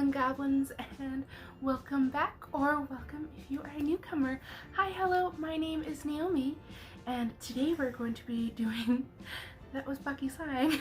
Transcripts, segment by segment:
and goblins, and welcome back, or welcome if you are a newcomer. Hi, hello, my name is Naomi, and today we're going to be doing, that was Bucky sighing,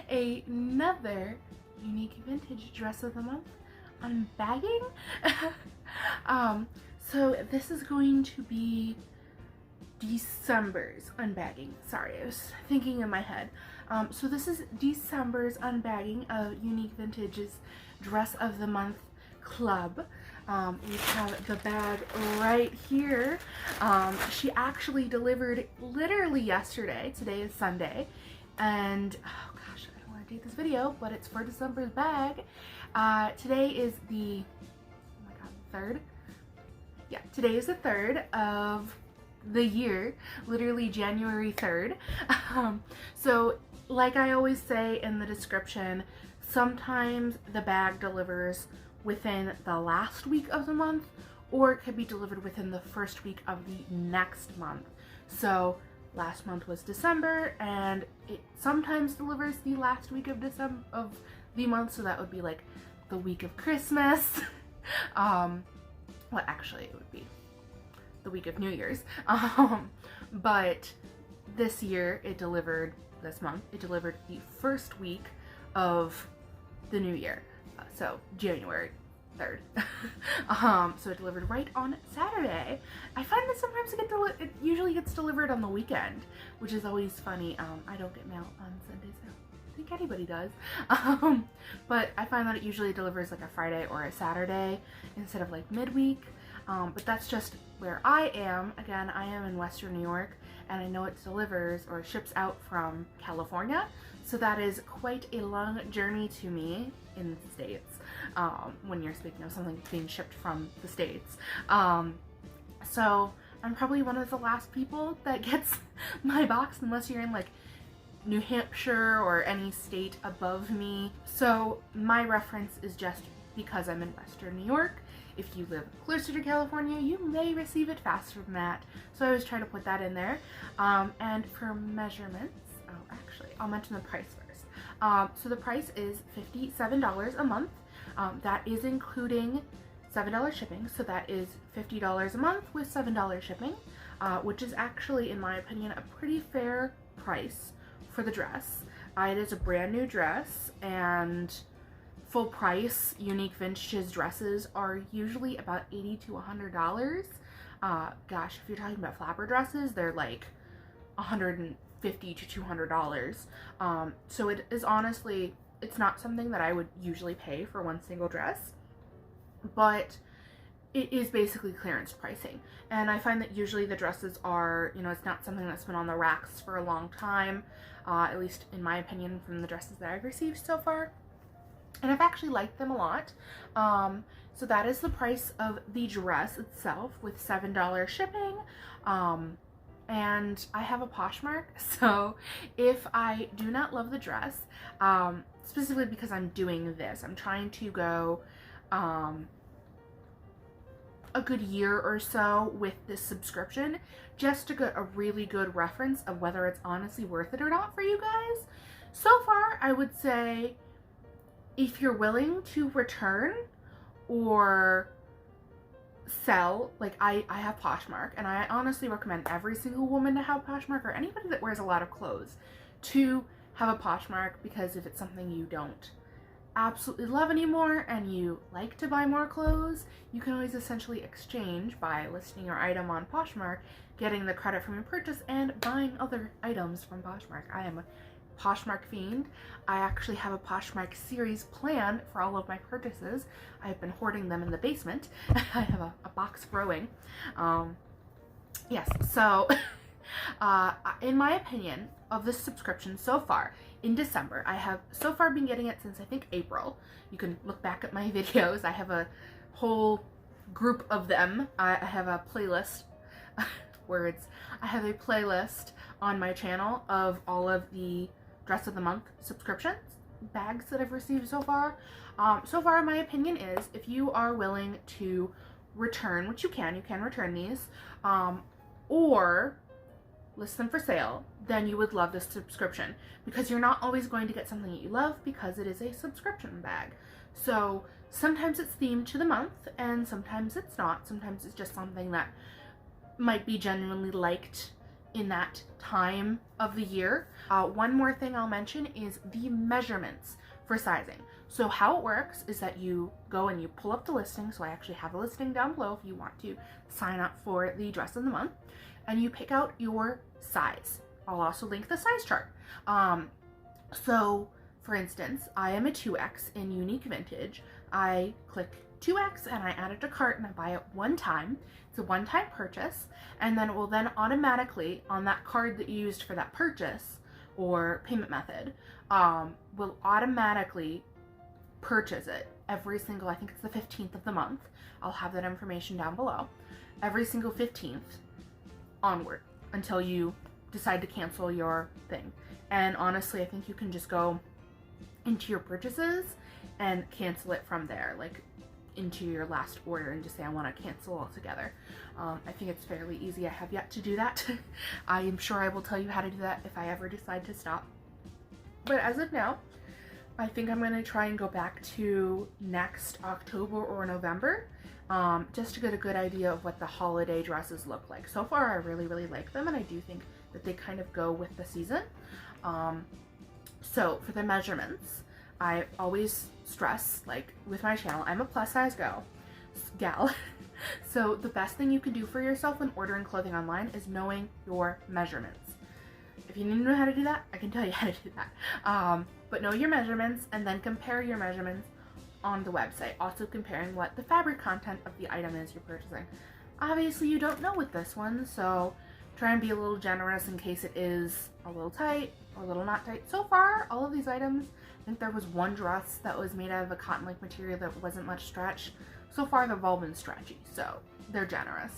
another unique vintage dress of the month unbagging. So this is going to be December's unbagging. Sorry, I was thinking in my head. So this is December's unbagging of Unique Vintage's Dress of the Month Club. We have the bag right here. She actually delivered literally yesterday. Today is Sunday. And, oh gosh, I don't want to date this video, but it's for December's bag. Today is the, oh my god, 3rd? Yeah, today is the 3rd of the year, literally January 3rd. So like I always say in the description, sometimes the bag delivers within the last week of the month, or it could be delivered within the first week of the next month. So last month was December, and it sometimes delivers the last week of December of the month, so that would be like the week of Christmas. Well, actually it would be the week of New Year's. But this year it delivered, this month, it delivered the first week of the new year. So January 3rd. So it delivered right on Saturday. I find that sometimes it usually gets delivered on the weekend, which is always funny. I don't get mail on Sundays. I don't think anybody does. But I find that it usually delivers like a Friday or a Saturday instead of like midweek. But that's just where I am. Again, I am in Western New York, and I know it delivers or ships out from California, so that is quite a long journey to me in the States, when you're speaking of something being shipped from the States. So I'm probably one of the last people that gets my box, unless you're in like New Hampshire or any state above me. So my reference is just because I'm in Western New York. If you live closer to California, you may receive it faster than that. So I always try to put that in there. And for measurements, oh, actually, I'll mention the price first. So the price is $57 a month. That is including $7 shipping. So that is $50 a month with $7 shipping, which is actually, in my opinion, a pretty fair price for the dress. It is a brand new dress, and full price Unique Vintage's dresses are usually about $80 to $100. Gosh, if you're talking about flapper dresses, they're like $150 to $200. So it is honestly, it's not something that I would usually pay for one single dress, but it is basically clearance pricing. And I find that usually the dresses are, you know, it's not something that's been on the racks for a long time, at least in my opinion from the dresses that I've received so far. And I've actually liked them a lot. So that is the price of the dress itself with $7 shipping. And I have a Poshmark, so if I do not love the dress, specifically because I'm doing this, I'm trying to go a good year or so with this subscription just to get a really good reference of whether it's honestly worth it or not for you guys. So far, I would say, if you're willing to return or sell, like I have Poshmark, and I honestly recommend every single woman to have Poshmark, or anybody that wears a lot of clothes to have a Poshmark, because if it's something you don't absolutely love anymore and you like to buy more clothes, you can always essentially exchange by listing your item on Poshmark, getting the credit from your purchase, and buying other items from Poshmark. I am a Poshmark fiend. I actually have a Poshmark series planned for all of my purchases. I've been hoarding them in the basement. I have a box growing. Yes, so in my opinion of this subscription so far in December, I have so far been getting it since I think April. You can look back at my videos. I have a whole group of them. I have a playlist words. I have a playlist on my channel of all of the Dress of the Month subscriptions bags that I've received so far. So far, my opinion is, if you are willing to return, which you can return these, or list them for sale, then you would love this subscription, because you're not always going to get something that you love because it is a subscription bag. So sometimes it's themed to the month and sometimes it's not. Sometimes it's just something that might be genuinely liked in that time of the year. One more thing I'll mention is the measurements for sizing. So how it works is that you go and you pull up the listing. So I actually have a listing down below if you want to sign up for the dress of the month, and you pick out your size. I'll also link the size chart. So for instance, I am a 2X in Unique Vintage. I click 2X and I add it to cart and I buy it one time. It's a one-time purchase, and then it will then automatically, on that card that you used for that purchase or payment method, will automatically purchase it every single, I think it's the 15th of the month. I'll have that information down below. Every single 15th onward until you decide to cancel your thing. And honestly, I think you can just go into your purchases and cancel it from there, like into your last order, and just say I want to cancel altogether. I think it's fairly easy. I have yet to do that. I am sure I will tell you how to do that if I ever decide to stop. But as of now, I think I'm going to try and go back to next October or November, just to get a good idea of what the holiday dresses look like. So far, I really, really like them, and I do think that they kind of go with the season. So for the measurements, I always stress, like with my channel, I'm a plus size gal. So the best thing you can do for yourself when ordering clothing online is knowing your measurements. If you need to know how to do that, I can tell you how to do that. But know your measurements and then compare your measurements on the website. Also comparing what the fabric content of the item is you're purchasing. Obviously you don't know with this one, so try and be a little generous in case it is a little tight or a little not tight. So far, all of these items, I think there was one dress that was made out of a cotton-like material that wasn't much stretch. So far, they've all been stretchy, so they're generous.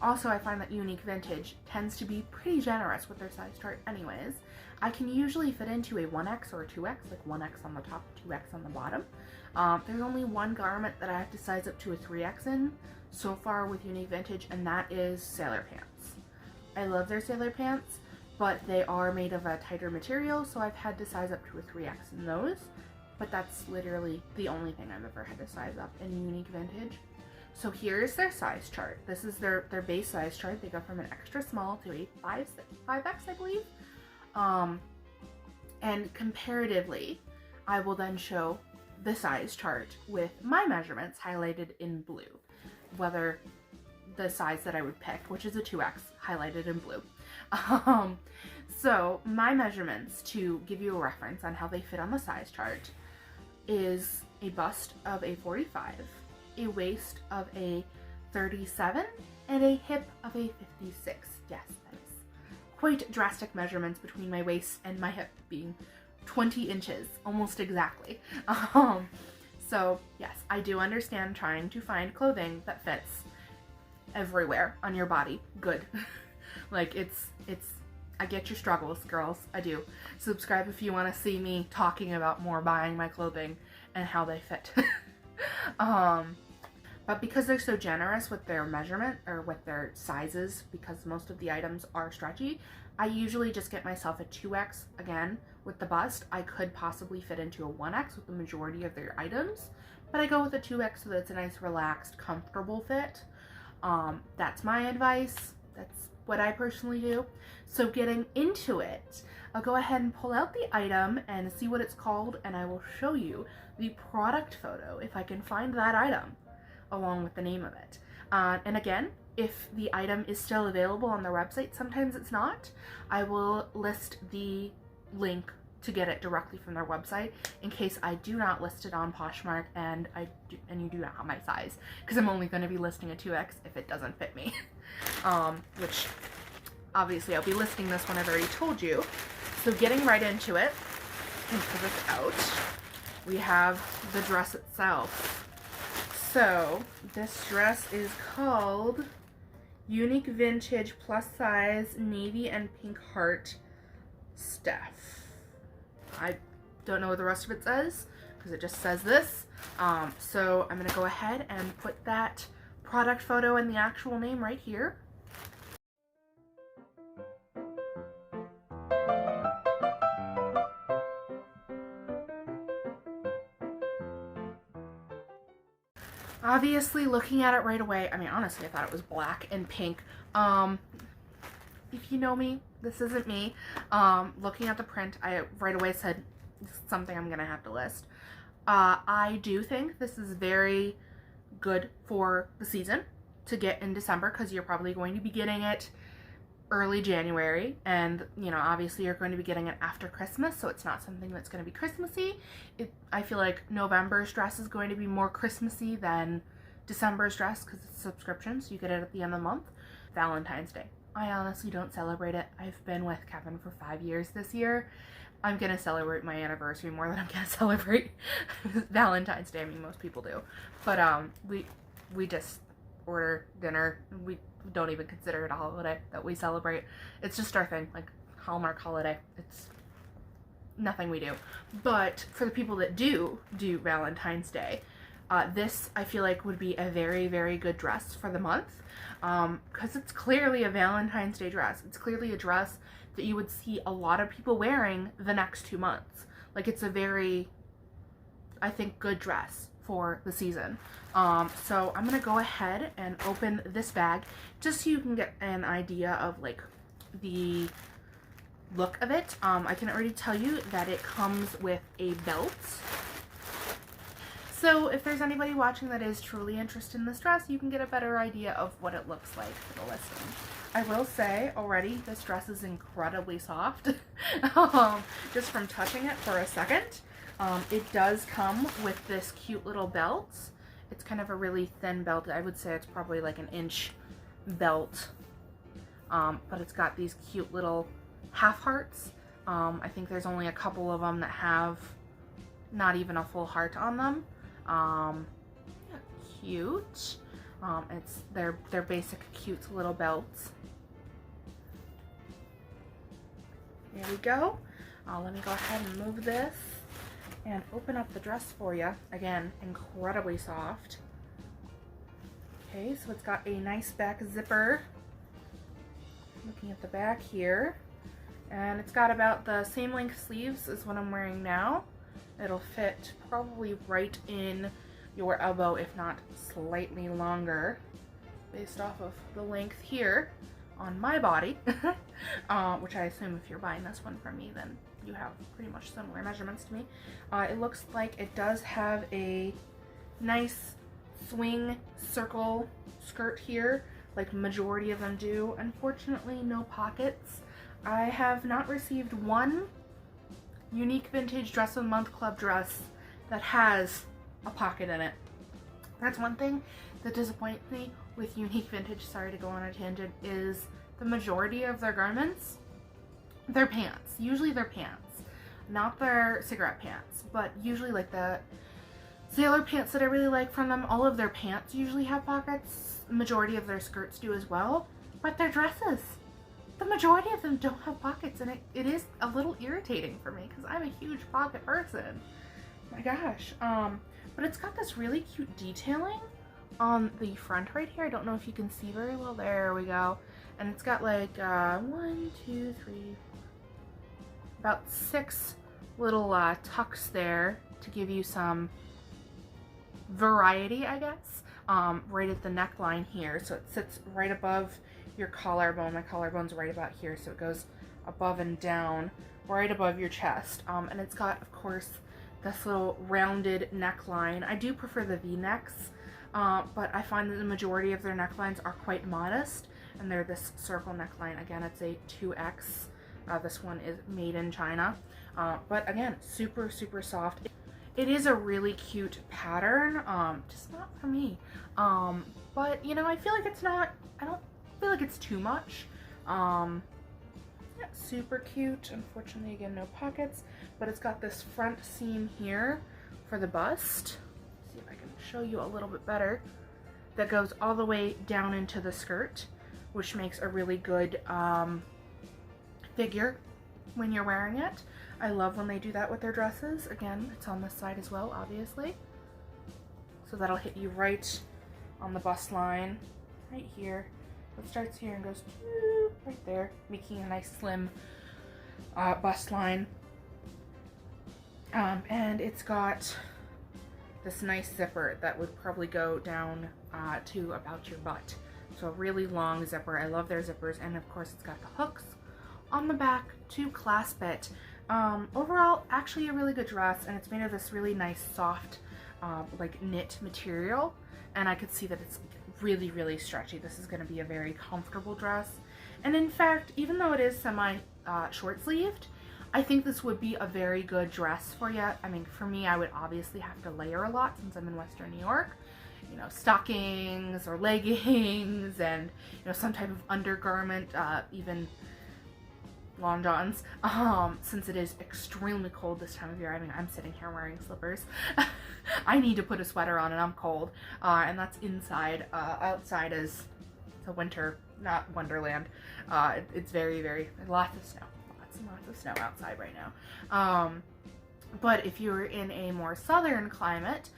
Also, I find that Unique Vintage tends to be pretty generous with their size chart anyways. I can usually fit into a 1X or a 2X, like 1X on the top, 2X on the bottom. There's only one garment that I have to size up to a 3X in so far with Unique Vintage, and that is sailor pants. I love their sailor pants, but they are made of a tighter material, so I've had to size up to a 3X in those. But that's literally the only thing I've ever had to size up in Unique Vintage. So here's their size chart. This is their base size chart. They go from an extra small to a 5X, I believe. And comparatively, I will then show the size chart with my measurements highlighted in blue, whether the size that I would pick, which is a 2X, highlighted in blue. So my measurements, to give you a reference on how they fit on the size chart, is a bust of a 45, a waist of a 37, and a hip of a 56. Yes, that is quite drastic measurements between my waist and my hip being 20 inches, almost exactly. So yes, I do understand trying to find clothing that fits everywhere on your body. Good. Like it's I get your struggles, girls. I do. Subscribe if you want to see me talking about more buying my clothing and how they fit. But because they're so generous with their measurement or with their sizes, because most of the items are stretchy, I usually just get myself a 2X. Again, with the bust, I could possibly fit into a 1X with the majority of their items, but I go with a 2X so that it's a nice, relaxed, comfortable fit. That's my advice. That's what I personally do. So getting into it, I'll go ahead and pull out the item and see what it's called, and I will show you the product photo if I can find that item along with the name of it. And again, if the item is still available on their website, sometimes it's not, I will list the link to get it directly from their website in case I do not list it on Poshmark and you do not have my size, because I'm only going to be listing a 2X if it doesn't fit me. Which obviously I'll be listing this one, I've already told you. So getting right into it, and pull this out, we have the dress itself. So this dress is called Unique Vintage Plus Size Navy and Pink Heart Stuff. I don't know what the rest of it says because it just says this. So I'm going to go ahead and put that product photo and the actual name right here. Obviously, looking at it right away, I mean, honestly, I thought it was black and pink. If you know me, this isn't me. Looking at the print, I right away said, this is something I'm gonna have to list. I do think this is very good for the season to get in December, because you're probably going to be getting it early January, and you know, obviously you're going to be getting it after Christmas, so it's not something that's going to be Christmassy. I feel like November's dress is going to be more Christmassy than December's dress, because it's subscription, so you get it at the end of the month. Valentine's Day, I honestly don't celebrate it. I've been with Kevin for 5 years this year. I'm gonna celebrate my anniversary more than I'm gonna celebrate Valentine's Day. I mean, most people do, but we just order dinner. We don't even consider it a holiday that we celebrate. It's just our thing, like Hallmark holiday. It's nothing we do. But for the people that do Valentine's Day, this I feel like would be a very, very good dress for the month, because it's clearly a Valentine's Day dress. It's clearly a dress that you would see a lot of people wearing the next 2 months. Like, it's a very, I think, good dress for the season. So I'm gonna go ahead and open this bag just so you can get an idea of like the look of it. I can already tell you that it comes with a belt. So if there's anybody watching that is truly interested in this dress, you can get a better idea of what it looks like for the listing. I will say already, this dress is incredibly soft, just from touching it for a second. It does come with this cute little belt. It's kind of a really thin belt. I would say it's probably like an inch belt, but it's got these cute little half hearts. I think there's only a couple of them that have not even a full heart on them. Yeah, cute. It's their basic cute little belts. There we go. Let me go ahead and move this and open up the dress for you. Again, incredibly soft. Okay, so it's got a nice back zipper. Looking at the back here. And it's got about the same length sleeves as what I'm wearing now. It'll fit probably right in your elbow, if not slightly longer, based off of the length here on my body, which I assume if you're buying this one from me, then you have pretty much similar measurements to me. It looks like it does have a nice swing circle skirt here, like majority of them do. Unfortunately, no pockets. I have not received one Unique Vintage Dress of the Month Club dress that has a pocket in it. That's one thing that disappoints me with Unique Vintage, sorry to go on a tangent, is the majority of their garments, they're pants. Usually they're pants, not their cigarette pants, but usually like the sailor pants that I really like from them, all of their pants usually have pockets. Majority of their skirts do as well, but their dresses, the majority of them don't have pockets, and it is a little irritating for me because I'm a huge pocket person. My gosh. But it's got this really cute detailing on the front right here. I don't know if you can see very well. There we go. And it's got like 1, 2, 3, about 6 little tucks there to give you some variety, I guess. Right at the neckline here, so it sits right above your collarbone. My collarbone's right about here, so it goes above and down, right above your chest. And it's got, of course, this little rounded neckline. I do prefer the V-necks, but I find that the majority of their necklines are quite modest, and they're this circle neckline. Again, it's a 2X. This one is made in China, but again, super, super soft. It is a really cute pattern, just not for me. But, you know, I feel like it's not, I don't feel like it's too much. Yeah, super cute. Unfortunately, again, no pockets, but it's got this front seam here for the bust. Let's see if I can show you a little bit better. That goes all the way down into the skirt, which makes a really good figure when you're wearing it. I love when they do that with their dresses. Again, it's on this side as well, obviously. So that'll hit you right on the bust line, right here. It starts here and goes right there, making a nice slim bust line. And it's got this nice zipper that would probably go down to about your butt. So a really long zipper. I love their zippers, and of course it's got the hooks on the back to clasp it. Overall, actually a really good dress, and it's made of this really nice soft like knit material, and I could see that it's really, really stretchy. This is going to be a very comfortable dress, and in fact, even though it is semi short sleeved, I think this would be a very good dress for you. I mean, for me, I would obviously have to layer a lot since I'm in Western New York. You know, stockings or leggings and, you know, some type of undergarment, even long johns, since it is extremely cold this time of year. I mean, I'm sitting here wearing slippers. I need to put a sweater on and I'm cold, and that's inside. Outside is the winter, not wonderland. It's very, very, lots of snow. Lots of snow outside right now. But if you're in a more southern climate,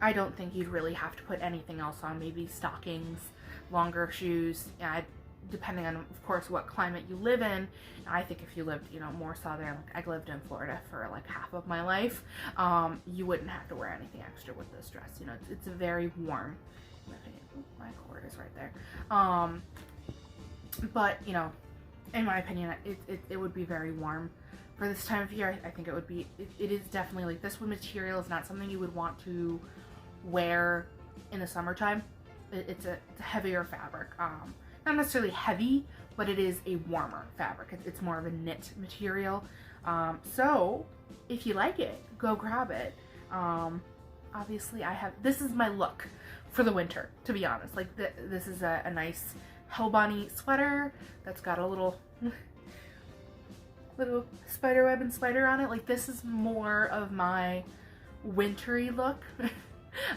I don't think you'd really have to put anything else on. Maybe stockings, longer shoes, depending on, of course, what climate you live in. I think if you lived, you know, more southern, like I lived in Florida for like half of my life, you wouldn't have to wear anything extra with this dress. You know, it's very warm. My cord is right there. But, you know, in my opinion, it would be very warm for this time of year. I think it would be, it is definitely like, this material is not something you would want to wear in the summertime. It's a heavier fabric. Not necessarily heavy, but it is a warmer fabric. It's more of a knit material. So if you like it, go grab it. Obviously this is my look for the winter, to be honest. Like this is a nice Hell Bunny sweater that's got a little spider web and spider on it. Like, this is more of my wintry look.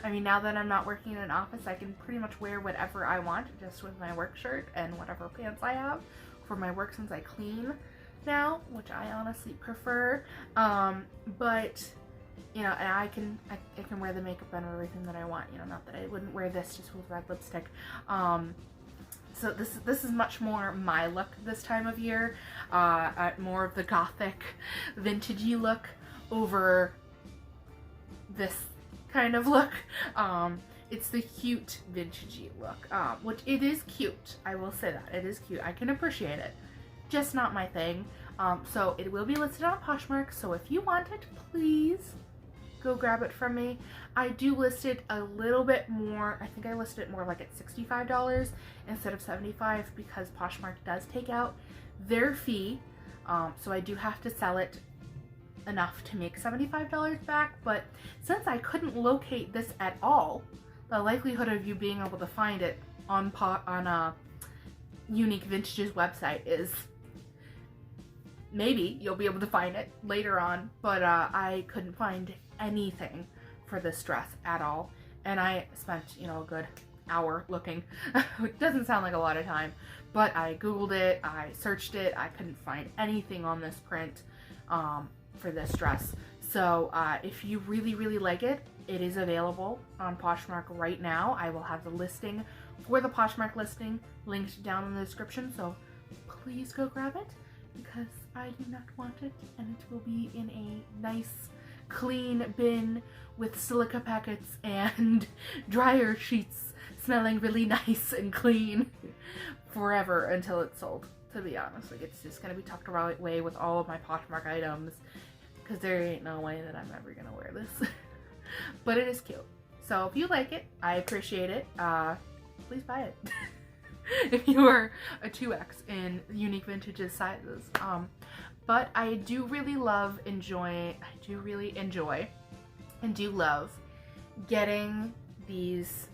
I mean, now that I'm not working in an office, I can pretty much wear whatever I want just with my work shirt and whatever pants I have for my work, since I clean now, which I honestly prefer. But you know, and I can wear the makeup and everything that I want. You know, not that I wouldn't wear this just with red lipstick. So this is much more my look this time of year, more of the gothic, vintagey look over this kind of look. It's the cute vintagey look, which it is cute. I will say that it is cute. I can appreciate it, just not my thing. So it will be listed on Poshmark. So if you want it, please go grab it from me. I do list it a little bit more. I think I listed it more like at $65 instead of $75 because Poshmark does take out their fee. So I do have to sell it enough to make $75 back. But since I couldn't locate this at all, the likelihood of you being able to find it on Unique Vintage's website is maybe you'll be able to find it later on, but I couldn't find anything for this dress at all, and I spent, you know, a good hour looking. It doesn't sound like a lot of time, but I googled it, I searched it, I couldn't find anything on this print for this dress. So if you really, really like it, it is available on Poshmark right now. I will have the listing for the Poshmark listing linked down in the description, so please go grab it because I do not want it, and it will be in a nice clean bin with silica packets and dryer sheets smelling really nice and clean forever until it's sold, to be honest. Like, it's just gonna be tucked away with all of my Poshmark items because there ain't no way that I'm ever gonna wear this. But it is cute. So if you like it, I appreciate it. Please buy it. If you are a 2X in Unique Vintage's sizes. But I do really enjoy and do love getting these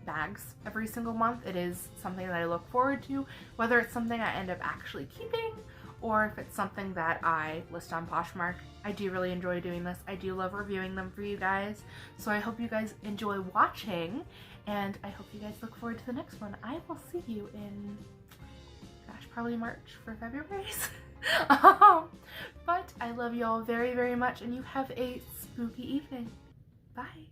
bags every single month. It is something that I look forward to, whether it's something I end up actually keeping or if it's something that I list on Poshmark. I do really enjoy doing this. I do love reviewing them for you guys. So I hope you guys enjoy watching, and I hope you guys look forward to the next one. I will see you in, gosh, probably March for February's. But I love you all very, very much, and you have a spooky evening. Bye.